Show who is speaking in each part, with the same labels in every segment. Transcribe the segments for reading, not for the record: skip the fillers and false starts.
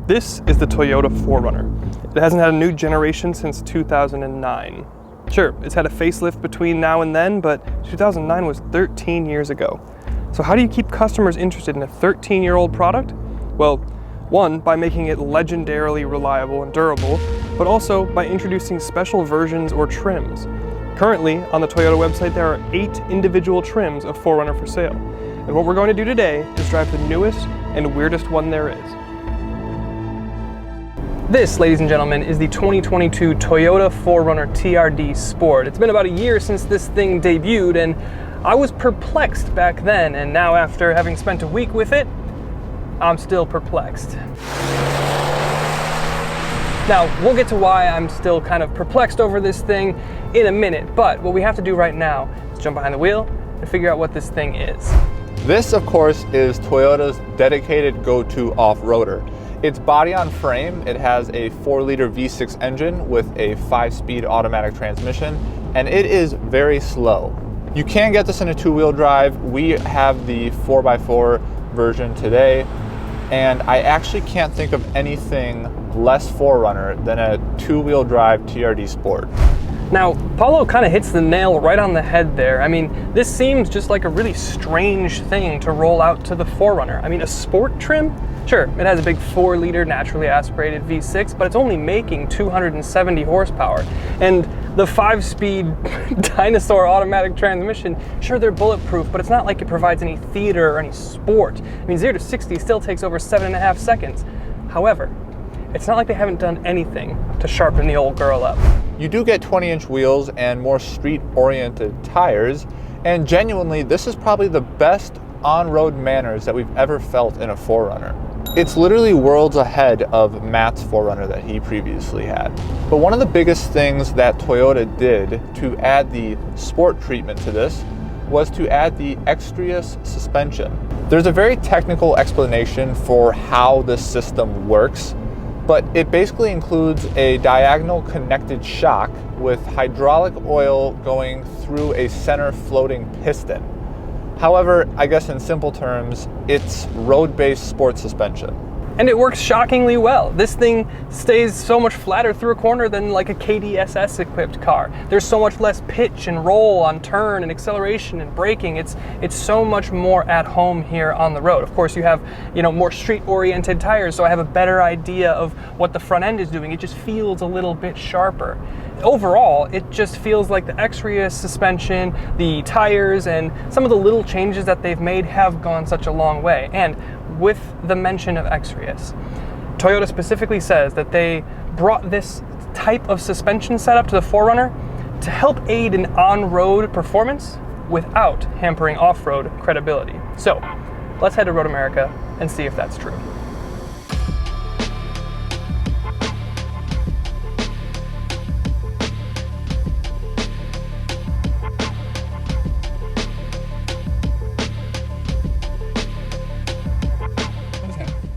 Speaker 1: This is the Toyota 4RUNNER. It hasn't had a new generation since 2009. Sure, it's had a facelift between now and then, but 2009 was 13 years ago. So how do you keep customers interested in a 13-year-old product? Well, one, by making it legendarily reliable and durable, but also by introducing special versions or trims. Currently, on the Toyota website, there are 8 individual trims of 4RUNNER for sale. And what we're going to do today is drive the newest and weirdest one there is. This, ladies and gentlemen, is the 2022 Toyota 4RUNNER TRD Sport. It's been about a year since this thing debuted, and I was perplexed back then, and now after having spent a week with it, I'm still perplexed. Now, we'll get to why I'm still kind of perplexed over this thing in a minute, but what we have to do right now is jump behind the wheel and figure out what this thing is.
Speaker 2: This, of course, is Toyota's dedicated go-to off-roader. It's body on frame. It has a 4-liter V6 engine with a 5-speed automatic transmission, and it is very slow. You can get this in a 2-wheel drive. We have the 4x4 version today, and I actually can't think of anything less 4RUNNER than a 2-wheel drive TRD Sport.
Speaker 1: Now, Paulo kind of hits the nail right on the head there. I mean, this seems just like a really strange thing to roll out to the 4RUNNER. I mean, a sport trim? Sure, it has a big 4-liter naturally aspirated V6, but it's only making 270 horsepower. And the 5-speed dinosaur automatic transmission, sure, they're bulletproof, but it's not like it provides any theater or any sport. I mean, 0 to 60 still takes over 7.5 seconds. However, it's not like they haven't done anything to sharpen the old girl up.
Speaker 2: You do get 20-inch wheels and more street-oriented tires, and genuinely, this is probably the best on-road manners that we've ever felt in a 4RUNNER. It's literally worlds ahead of Matt's 4RUNNER that he previously had. But one of the biggest things that Toyota did to add the sport treatment to this was to add the Extrius suspension. There's a very technical explanation for how this system works, but it basically includes a diagonal connected shock with hydraulic oil going through a center floating piston. However, I guess in simple terms, it's road-based sport suspension. And
Speaker 1: it works shockingly well. This thing stays so much flatter through a corner than like a KDSS equipped car. There's so much less pitch and roll on turn and acceleration and braking. It's so much more at home here on the road. Of course, you have, more street-oriented tires, so I have a better idea of what the front end is doing. It just feels a little bit sharper. Overall, it just feels like the Extrius suspension, the tires, and some of the little changes that they've made have gone such a long way. And with the mention of Extrius, Toyota specifically says that they brought this type of suspension setup to the 4RUNNER to help aid in on-road performance without hampering off-road credibility. So let's head to Road America and see if that's true.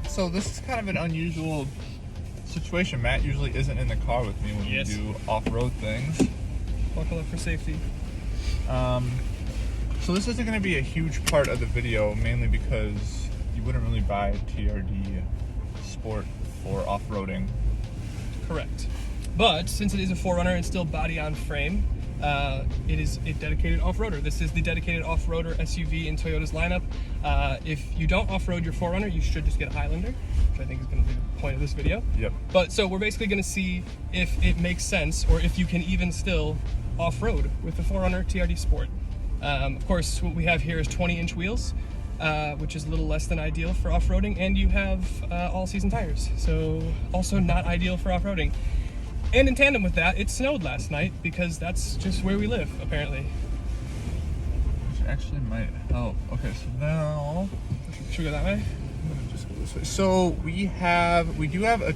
Speaker 2: So this is kind of an unusual situation. Matt usually isn't in the car with me when we do off-road things.
Speaker 1: Buckle up for safety.
Speaker 2: So this isn't going to be a huge part of the video, mainly because you wouldn't really buy a TRD Sport for off-roading.
Speaker 1: Correct. But since it is a 4RUNNER, it's still body on frame. It is a dedicated off-roader. This is the dedicated off-roader SUV in Toyota's lineup. If you don't off-road your 4RUNNER, you should just get a Highlander, which I think is going to be the point of this video.
Speaker 2: Yep.
Speaker 1: But so we're basically going to see if it makes sense, or if you can even still off-road with the 4RUNNER TRD Sport. Of course, what we have here is 20-inch wheels, which is a little less than ideal for off-roading, and you have all-season tires, so also not ideal for off-roading. And in tandem with that, it snowed last night because that's just where we live, apparently.
Speaker 2: Which actually might help. Okay, so now...
Speaker 1: Should we go that way?
Speaker 2: I'm gonna just go this way. So we do have a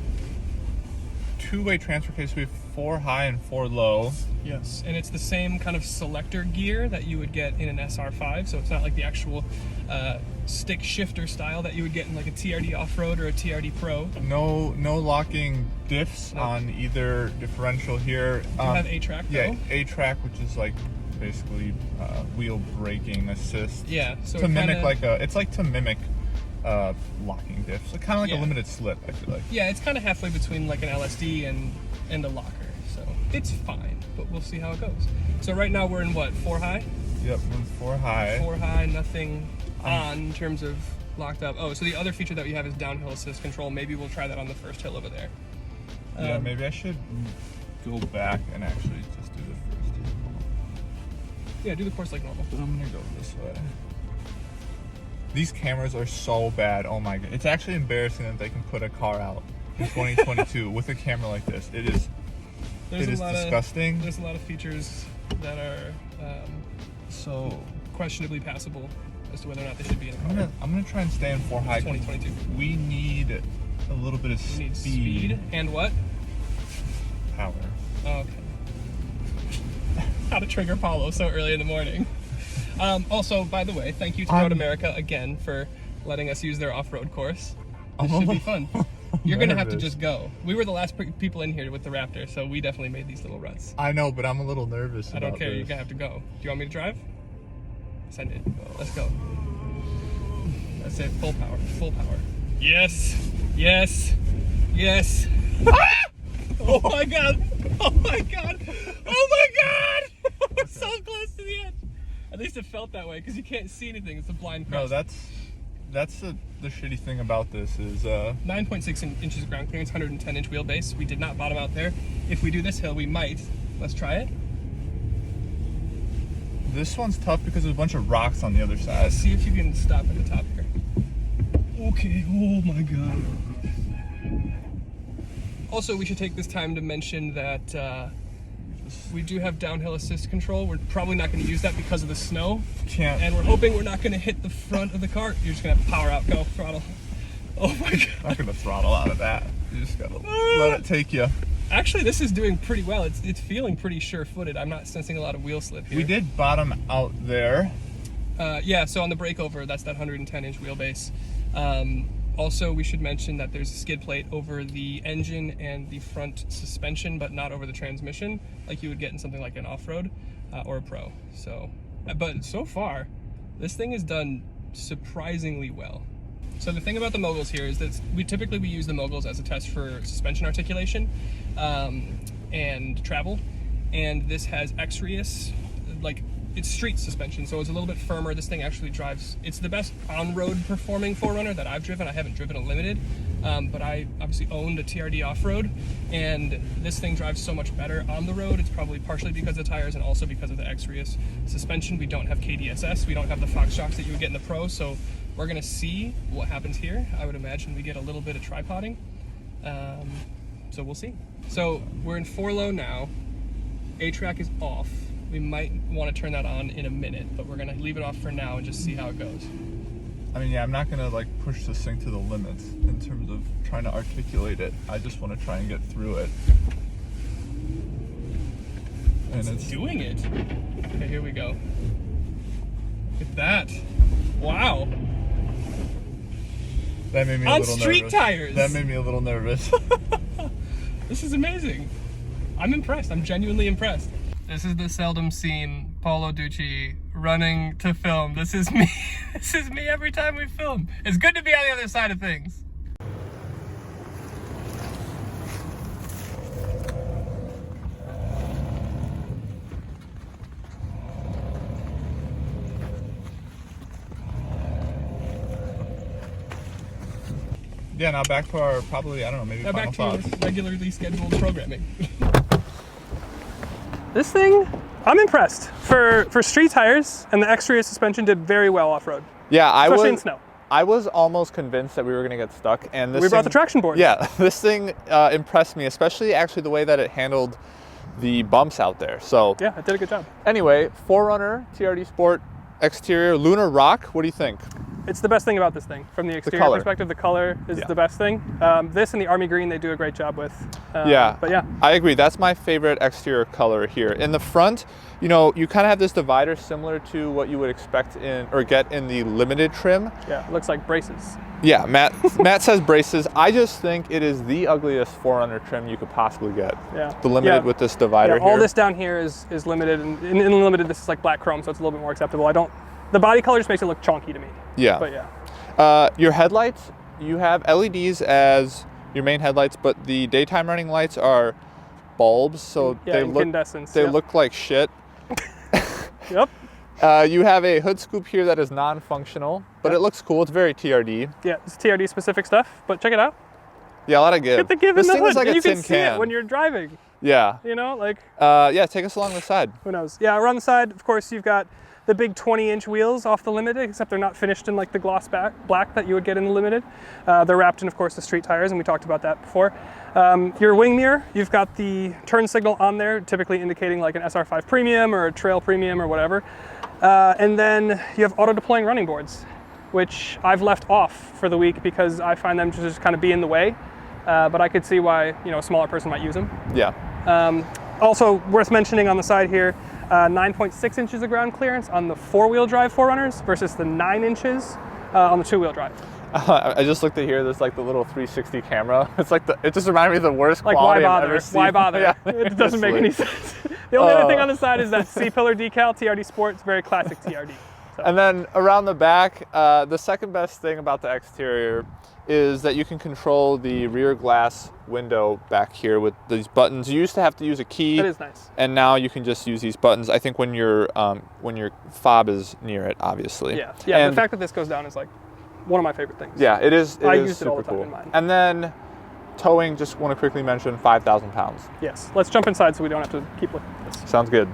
Speaker 2: 2-way transfer case. We have 4 high and 4 low.
Speaker 1: Yes, and it's the same kind of selector gear that you would get in an SR5, so it's not like the actual stick shifter style that you would get in like a TRD Offroad or a TRD Pro.
Speaker 2: No locking diffs on either differential here.
Speaker 1: You have A-Track though.
Speaker 2: Yeah, A-Track, which is like basically wheel braking assist.
Speaker 1: Yeah, so
Speaker 2: to mimic like a, it's like to mimic locking diff. So kind of like a limited slip, I feel like.
Speaker 1: Yeah, it's kind of halfway between like an LSD and a locker. So it's fine, but we'll see how it goes. So right now we're in what, 4 high?
Speaker 2: Yep, we're in 4 high.
Speaker 1: 4 high, nothing on in terms of locked up. Oh, so the other feature that we have is downhill assist control. Maybe we'll try that on the first hill over there.
Speaker 2: Yeah, maybe I should go back and actually just do the first hill.
Speaker 1: Yeah, do the course like normal.
Speaker 2: But I'm gonna go this way. These cameras are so bad. Oh my god. It's actually embarrassing that they can put a car out in 2022 with a camera like this. It is disgusting.
Speaker 1: There's a lot of features that are so questionably passable as to whether or not they should be in a car.
Speaker 2: I'm gonna try and stay in 4 high.
Speaker 1: 2022.
Speaker 2: We need a little bit of speed.
Speaker 1: We need speed and what?
Speaker 2: Power.
Speaker 1: Oh, okay. How to trigger Paulo so early in the morning. Also, by the way, thank you to Road America again for letting us use their off-road course. This should be fun. You're gonna have to just go. We were the last people in here with the Raptor, so we definitely made these little ruts.
Speaker 2: I know, but I'm a little nervous.
Speaker 1: I don't care. You're gonna have to go. Do you want me to drive? Send it. Let's go. That's it. Full power. Full power. Yes. Yes. Yes. Ah! Oh my god. Oh my god. Oh my god. We're so close to the edge. At least it felt that way because you can't see anything. It's a blind crest.
Speaker 2: No, that's the shitty thing about this is
Speaker 1: 9.6 inches of ground clearance, 110-inch wheelbase. We did not bottom out there. If we do this hill, we might. Let's try it.
Speaker 2: This one's tough because there's a bunch of rocks on the other side.
Speaker 1: Let's see if you can stop at the top here. Okay. Oh my god. Also, we should take this time to mention that we do have downhill assist control. We're probably not going to use that because of the snow.
Speaker 2: Can't.
Speaker 1: And we're hoping we're not going to hit the front of the car. You're just going to have to power out, go, throttle. Oh my god.
Speaker 2: Not going to throttle out of that. You just got to let it take you.
Speaker 1: Actually, this is doing pretty well. It's feeling pretty sure-footed. I'm not sensing a lot of wheel slip here.
Speaker 2: We did bottom out there.
Speaker 1: Yeah, so on the breakover, that's that 110-inch wheelbase. Also, we should mention that there's a skid plate over the engine and the front suspension, but not over the transmission, like you would get in something like an off-road or a pro. So, but so far, this thing is done surprisingly well. So the thing about the moguls here is that we typically use the moguls as a test for suspension articulation and travel, and this has X-Rius, like it's street suspension, so it's a little bit firmer. This thing actually drives, it's the best on-road performing 4Runner that I've driven. I haven't driven a limited, but I obviously owned a TRD Offroad, and this thing drives so much better on the road. It's probably partially because of the tires and also because of the X-Rius suspension. We don't have KDSS, we don't have the Fox shocks that you would get in the Pro, so we're gonna see what happens here. I would imagine we get a little bit of tripoding, so we'll see. So we're in 4 low now. A-track is off. We might want to turn that on in a minute, but we're gonna leave it off for now and just see how it goes.
Speaker 2: I mean, yeah, I'm not gonna like push this thing to the limits in terms of trying to articulate it. I just want to try and get through it. And it's
Speaker 1: doing it. Okay, here we go. Look at that. Wow.
Speaker 2: That made me a
Speaker 1: on
Speaker 2: little
Speaker 1: street
Speaker 2: nervous.
Speaker 1: Tires.
Speaker 2: That made me a little nervous.
Speaker 1: This is amazing. I'm impressed. I'm genuinely impressed. This is the seldom seen Paulo Ducci running to film. This is me. This is me every time we film. It's good to be on the other side of things.
Speaker 2: Yeah, now back to our probably, I don't know, maybe
Speaker 1: Now
Speaker 2: final
Speaker 1: back to
Speaker 2: thoughts.
Speaker 1: your regularly scheduled programming. This thing, I'm impressed. For street tires, and the X-Rius suspension did very well off-road.
Speaker 2: Yeah,
Speaker 1: especially in snow.
Speaker 2: I was almost convinced that we were going to get stuck, and this
Speaker 1: we brought the traction board.
Speaker 2: Yeah, this thing impressed me, especially actually the way that it handled the bumps out there. So
Speaker 1: yeah, it did a good job.
Speaker 2: Anyway, 4Runner TRD Sport exterior Lunar Rock. What do you think?
Speaker 1: It's the best thing about this thing. From the exterior perspective, the color is the best thing. This and the Army Green, they do a great job with. But yeah.
Speaker 2: I agree. That's my favorite exterior color here. In the front, you know, you kind of have this divider similar to what you would expect in, or get in the limited trim.
Speaker 1: Yeah, it looks like braces.
Speaker 2: Yeah, Matt says braces. I just think it is the ugliest 4Runner trim you could possibly get.
Speaker 1: Yeah.
Speaker 2: The limited with this divider here.
Speaker 1: All this down here is limited, and in the limited, this is like black chrome, so it's a little bit more acceptable. The body color just makes it look chunky to me.
Speaker 2: Yeah.
Speaker 1: But yeah.
Speaker 2: Your headlights, you have LEDs as your main headlights, but the daytime running lights are bulbs, so
Speaker 1: yeah,
Speaker 2: they look like shit.
Speaker 1: Yep.
Speaker 2: You have a hood scoop here that is non-functional, but it looks cool. It's very TRD.
Speaker 1: Yeah, it's TRD specific stuff, but check it out.
Speaker 2: Yeah, a lot of give.
Speaker 1: Get the give
Speaker 2: this
Speaker 1: in the
Speaker 2: thing
Speaker 1: hood.
Speaker 2: is like
Speaker 1: And
Speaker 2: a
Speaker 1: you
Speaker 2: tin
Speaker 1: can see
Speaker 2: can.
Speaker 1: it when you're driving.
Speaker 2: Yeah.
Speaker 1: You know, like.
Speaker 2: Yeah, take us along the side.
Speaker 1: Who knows? Yeah, around the side, of course, you've got the big 20-inch wheels off the Limited, except they're not finished in like the gloss black that you would get in the Limited. They're wrapped in, of course, the street tires, and we talked about that before. Your wing mirror, you've got the turn signal on there, typically indicating like an SR5 Premium or a Trail Premium or whatever. And then you have auto-deploying running boards, which I've left off for the week because I find them to just kind of be in the way. But I could see why, you know, a smaller person might use them.
Speaker 2: Yeah.
Speaker 1: Also worth mentioning on the side here, 9.6 inches of ground clearance on the 4-wheel drive 4Runners versus the 9 inches on the 2-wheel drive.
Speaker 2: I just looked at here. There's like the little 360 camera. It's like it just reminded me of the worst
Speaker 1: like
Speaker 2: quality
Speaker 1: why
Speaker 2: I've
Speaker 1: bother?
Speaker 2: ever seen.
Speaker 1: Why bother?
Speaker 2: Yeah,
Speaker 1: it doesn't make any sense. The only other thing on the side is that C-pillar decal, TRD Sport. It's very classic TRD. So.
Speaker 2: And then around the back, the second best thing about the exterior is that you can control the rear glass window back here with these buttons. You used to have to use a key.
Speaker 1: That is nice.
Speaker 2: And now you can just use these buttons. I think when your fob is near it, obviously.
Speaker 1: Yeah. Yeah. And the fact that this goes down is like one of my favorite things.
Speaker 2: Yeah, it is.
Speaker 1: I
Speaker 2: is
Speaker 1: used
Speaker 2: super
Speaker 1: it all the time
Speaker 2: cool.
Speaker 1: in mine.
Speaker 2: And then towing. Just want to quickly mention 5,000 pounds.
Speaker 1: Yes. Let's jump inside so we don't have to keep looking at this.
Speaker 2: Sounds good.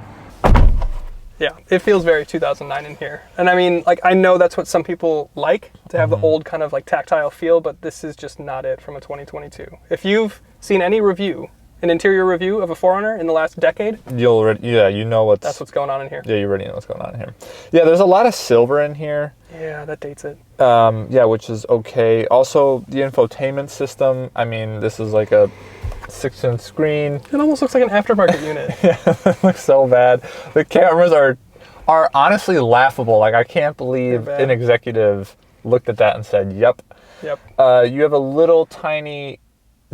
Speaker 1: Yeah, it feels very 2009 in here. And I mean, like, I know that's what some people like, to have the old kind of like tactile feel, but this is just not it from a 2022. If you've seen any review, an interior review of a 4Runner in the last decade,
Speaker 2: you know
Speaker 1: that's what's going on in here.
Speaker 2: Yeah, you already know what's going on in here. Yeah, there's a lot of silver in here.
Speaker 1: Yeah, that dates it.
Speaker 2: Yeah, which is okay. Also, the infotainment system, I mean, this is like a 6-inch screen.
Speaker 1: It almost looks like an aftermarket unit.
Speaker 2: Yeah, it looks so bad. The cameras are honestly laughable. Like, I can't believe an executive looked at that and said, yep.
Speaker 1: Yep.
Speaker 2: You have a little tiny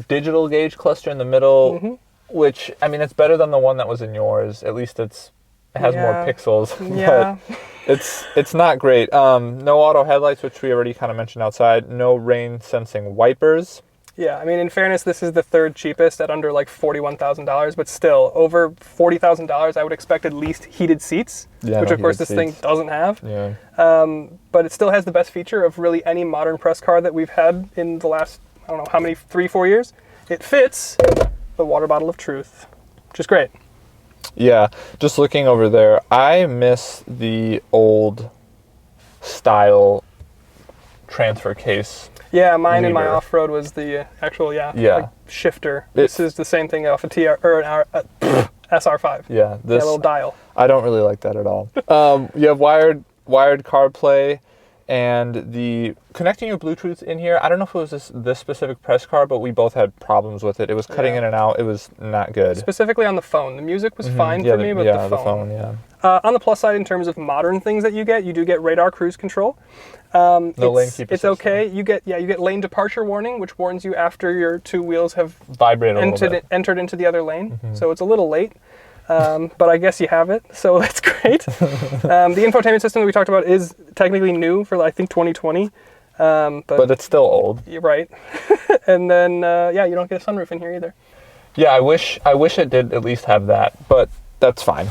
Speaker 2: digital gauge cluster in the middle, which, I mean, it's better than the one that was in yours. At least it has more pixels.
Speaker 1: Yeah.
Speaker 2: But it's not great. No auto headlights, which we already kind of mentioned outside. No rain sensing wipers.
Speaker 1: Yeah, I mean, in fairness, this is the third cheapest at under like $41,000, but still, over $40,000, I would expect at least heated seats, which of course this thing doesn't have.
Speaker 2: Yeah.
Speaker 1: But it still has the best feature of really any modern press car that we've had in the last, I don't know how many, 3-4 years. It fits the water bottle of truth, which is great.
Speaker 2: Yeah, just looking over there, I miss the old style transfer case.
Speaker 1: Yeah, mine in my off-road was the actual, like shifter. This is the same thing off a SR5.
Speaker 2: Yeah, this
Speaker 1: little dial.
Speaker 2: I don't really like that at all. You have wired CarPlay, and the connecting your Bluetooth in here. I don't know if it was this specific press car, but we both had problems with it. It was cutting in and out. It was not good.
Speaker 1: Specifically on the phone. The music was fine for me, but the phone. On the plus side, in terms of modern things that you do get radar cruise control.
Speaker 2: No lane keep assist.
Speaker 1: It's okay. You get lane departure warning, which warns you after your two wheels have entered into the other lane. So it's a little late, but I guess you have it, so that's great. The infotainment system that we talked about is technically new for, I think, 2020. But it's still old. You're right. And then you don't get a sunroof in here either.
Speaker 2: Yeah, I wish it did at least have that, but that's fine.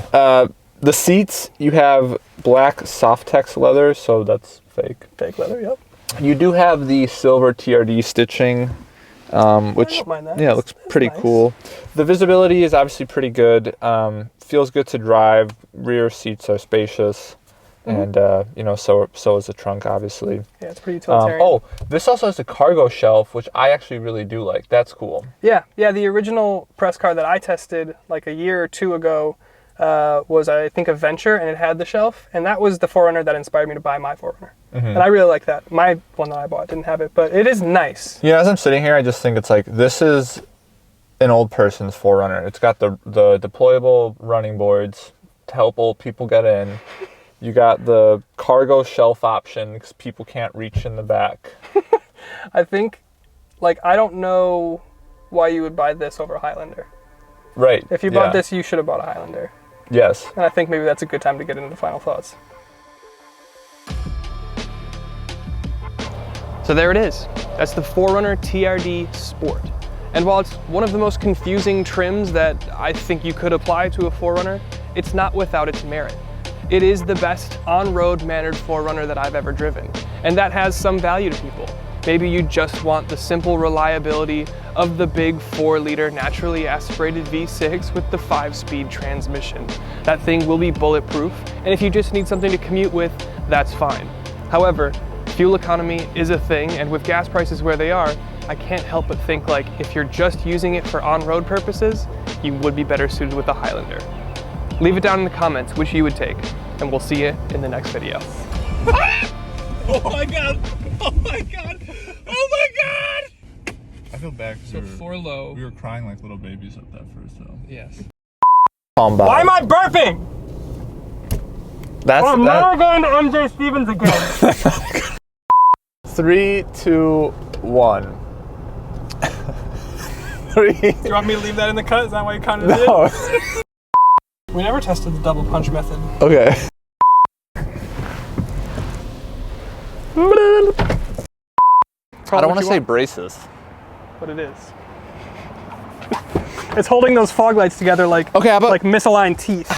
Speaker 2: The seats, you have black Softex leather, so that's fake.
Speaker 1: Fake leather, yep.
Speaker 2: You do have the silver TRD stitching, which
Speaker 1: I don't mind that.
Speaker 2: Yeah, it looks pretty cool. The visibility is obviously pretty good. Feels good to drive. Rear seats are spacious, and so is the trunk, obviously.
Speaker 1: Yeah, it's pretty utilitarian.
Speaker 2: This also has a cargo shelf, which I actually really do like. That's cool.
Speaker 1: Yeah. The original press car that I tested like a year or two ago was, I think, a Venture, and it had the shelf, and that was the 4Runner that inspired me to buy my 4Runner. And I really like that. My one that I bought didn't have it, but it is nice.
Speaker 2: As I'm sitting here, I just think it's like, this is an old person's 4Runner. It's got the deployable running boards to help old people get in. You got the cargo shelf option because people can't reach in the back.
Speaker 1: I think, I don't know why you would buy this over a Highlander.
Speaker 2: Right.
Speaker 1: If you bought this, you should have bought a Highlander.
Speaker 2: Yes.
Speaker 1: And I think maybe that's a good time to get into the final thoughts. So there it is. That's the 4RUNNER TRD Sport. And while it's one of the most confusing trims that I think you could apply to a 4RUNNER, it's not without its merit. It is the best on-road mannered 4RUNNER that I've ever driven, and that has some value to people. Maybe you just want the simple reliability of the big 4-liter naturally aspirated V6 with the 5-speed transmission. That thing will be bulletproof, and if you just need something to commute with, that's fine. However, fuel economy is a thing, and with gas prices where they are, I can't help but think like if you're just using it for on-road purposes, you would be better suited with a Highlander. Leave it down in the comments which you would take, and we'll see you in the next video.
Speaker 3: Oh my god! Oh my god! Oh my god!
Speaker 2: I feel bad
Speaker 1: So 4 low.
Speaker 2: we were crying like little babies at that first though.
Speaker 1: Yes.
Speaker 3: Why am I burping?
Speaker 2: That's
Speaker 3: I'm never going to MJ Stevens again.
Speaker 2: 3, 2, 1. 3.
Speaker 1: Do you want me to leave that in the cut? Is that why you counted it
Speaker 2: No.
Speaker 1: in? We never tested the double punch method.
Speaker 2: Okay. I don't want to say braces.
Speaker 1: But it is. It's holding those fog lights together like,
Speaker 2: Okay, how about
Speaker 1: like misaligned teeth.